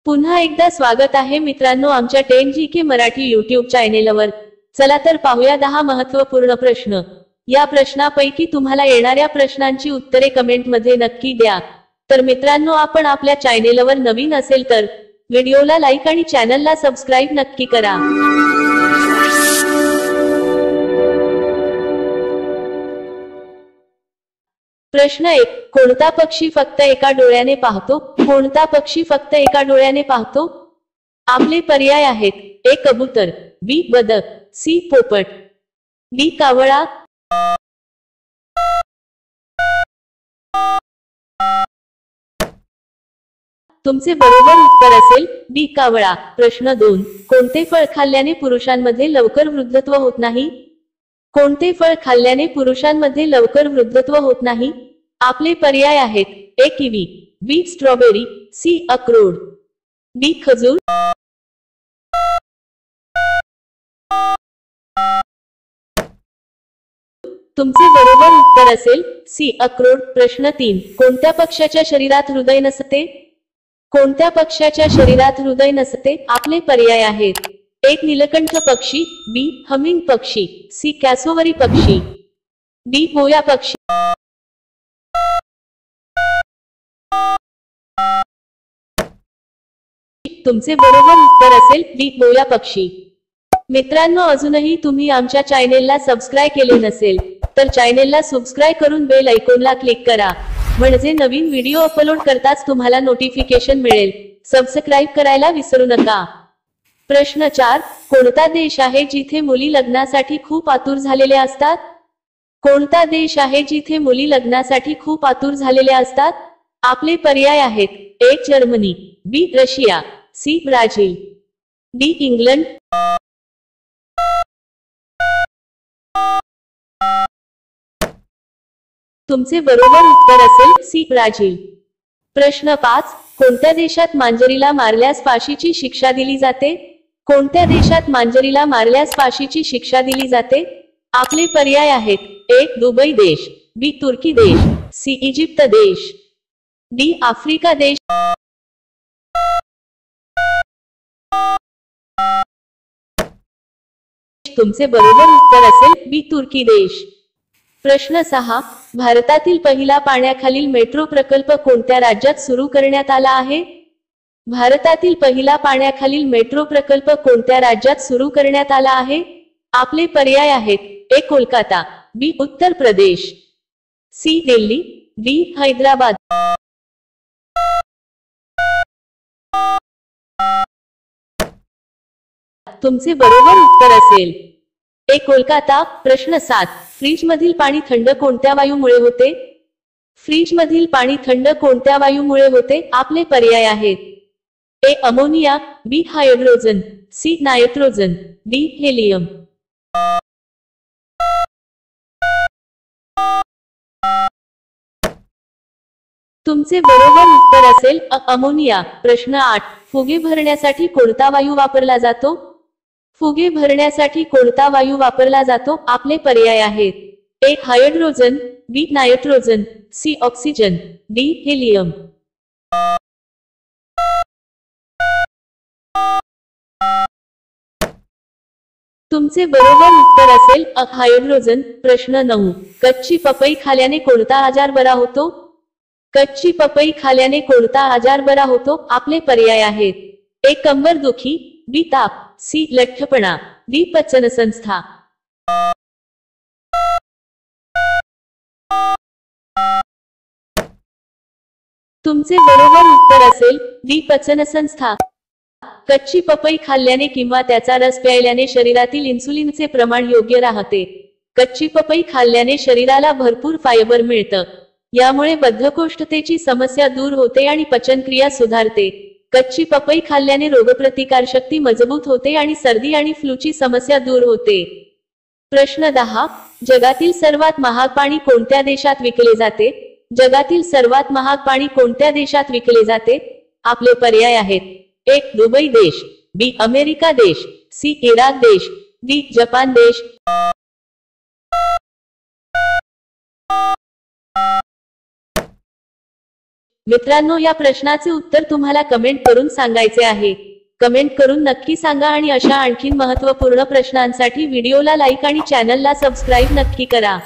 पुन्हा एकदा स्वागत आहे मित्रांनो आमच्या 10GK मराठी YouTube चॅनेलवर। चला तर पाहूया 10 महत्त्वपूर्ण प्रश्न। या प्रश्नापैकी तुम्हाला येणाऱ्या प्रश्नांची उत्तरे कमेंट मध्ये नक्की द्या। तर मित्रांनो आपण आपल्या चॅनेलवर नवीन असेल तर व्हिडिओला लाईक आणि चॅनलला सबस्क्राइब नक्की करा। प्रश्न 1, कोणता पक्षी फक्त एका डोळ्याने पाहतो? कोणता पक्षी फक्त एका डोळ्याने पाहतो? आपले पर्याय आहेत: ए कबूतर, बी बदक, सी पोपट, डी कावळा। तुमचे बरोबर उत्तर असेल डी कावळा। प्रश्न 2, कोणते फळ खाल्ल्याने पुरुषांमध्ये लवकर वृद्धत्व होत नाही? कोणते फळ खाल्ल्याने पुरुषांमध्ये लवकर वृद्धत्व होत नाही? आपले पर्याय आहेत: ए किवी, बी स्ट्रॉबेरी, सी अक्रोड, डी खजूर। तुमचे बरोबर उत्तर असेल सी अक्रोड। प्रश्न 3, कोणत्या पक्ष्याच्या शरीरात हृदय नसते? कोणत्या पक्ष्याच्या शरीरात हृदय नसते? आपले पर्याय आहेत: एक नीलकंठ पक्षी, बी हमिंग पक्षी, सी कॅसोवरी पक्षी, डी बोया पक्षी। तुमचे बरोबर उत्तर असेल डी बोया पक्षी। मित्रांनो अजूनही तुम्ही आमच्या चॅनेलला सबस्क्राइब केले नसेल तर चॅनेलला सबस्क्राइब करून बेल आयकॉनला क्लिक करा, म्हणजे नवीन व्हिडिओ अपलोड करताच तुम्हाला नोटिफिकेशन मिळेल। सबस्क्राइब करायला विसरू नका। प्रश्न 4, कोणता देश आहे जिथे मुली लग्नासाठी खूप आतुर झालेल्या असतात? कोणता देश आहे जिथे मुली लग्नासाठी खूप आतुर झालेल्या असतात? आपले पर्याय आहेत: A Germany, B Russia, C Brazil, D England. तुमचे बरोबर उत्तर असेल सी ब्राझील। प्रश्न 5, कोणत्या देशात मांजरीला मारल्यास फाशीची शिक्षा दिली जाते? कोणत्या देशात मांजरीला मारल्यास फाशीची शिक्षा दिली जाते? आपले पर्याय आहेत: ए दुबई देश, बी तुर्की देश, सी इजिप्त देश, डी आफ्रिका देश। तुमचे बरोबर उत्तर असेल बी तुर्की देश। प्रश्न 6, भारतातील पहिला पाण्याखालील मेट्रो प्रकल्प कोणत्या राज्यात सुरू करण्यात आला आहे? भारतातील पहिला पाण्याखालील मेट्रो प्रकल्प कोणत्या राज्यात सुरू करण्यात आला आहे? आपले पर्याय आहेत: ए कोलकाता, बी उत्तर प्रदेश, सी दिल्ली, डी हैदराबाद। तुमचे बरोबर उत्तर असेल ए कोलकाता। प्रश्न 7, फ्रीज मधील पाणी थंड कोणत्या वायूमुळे होते? फ्रीज मधील पाणी थंड कोणत्या वायूमुळे होते? आपले पर्याय आहेत: A ammonia, B hydrogen, C nitrogen, D helium. तुमचे बरोबर उत्तर असेल अमोनिया। प्रश्न 8, फुगे भरण्यासाठी कोणता वायू वापरला जातो? फुगे भरण्यासाठी कोणता वायू वापरला जातो? आपले पर्याय आहेत: A hydrogen, B nitrogen, C oxygen, D helium. तुमचे बरोबर उत्तर असेल हायड्रोजन। प्रश्न 9, कच्ची पपई खाल्याने कोणता आजार बरा होतो? कच्ची पपई खाल्याने कोणता आजार बरा होतो? आपले पर्याय आहेत: ए कंबरदुखी, बी ताप, सी लठ्ठपणा, डी पचनसंस्था। तुमचे बरोबर उत्तर असेल डी पचनसंस्था। कच्ची पपई खाल्ल्याने किंवा त्याचा रस प्यायल्याने शरीरातील इन्सुलिनचे प्रमाण योग्य राहते। कच्ची पपई खाल्ल्याने शरीराला भरपूर फायबर मिळतं, यामुळे बद्धकोष्ठतेची समस्या दूर होते आणि पचनक्रिया सुधारते। कच्ची पपई खाल्ल्याने रोगप्रतिकारशक्ती मजबूत होते आणि सर्दी आणि फ्लूची समस्या दूर होते। प्रश्न 10, जगातील सर्वात महाग पाणी कोणत्या देशात विकले जाते? जगातील सर्वात महाग पाणी कोणत्या देशात विकले जाते? आपले पर्याय आहेत: ए दुबई देश, बी अमेरिका देश, सी इराक देश, डी जपान देश। मित्रांनो, या प्रश्नाचे उत्तर तुम्हाला कमेंट करून सांगायचे आहे. कमेंट करून नक्की सांगा आणि अशा आणखीन महत्त्वपूर्ण प्रश्नांसाठी व्हिडिओला लाईक आणि चॅनलला सबस्क्राईब नक्की करा.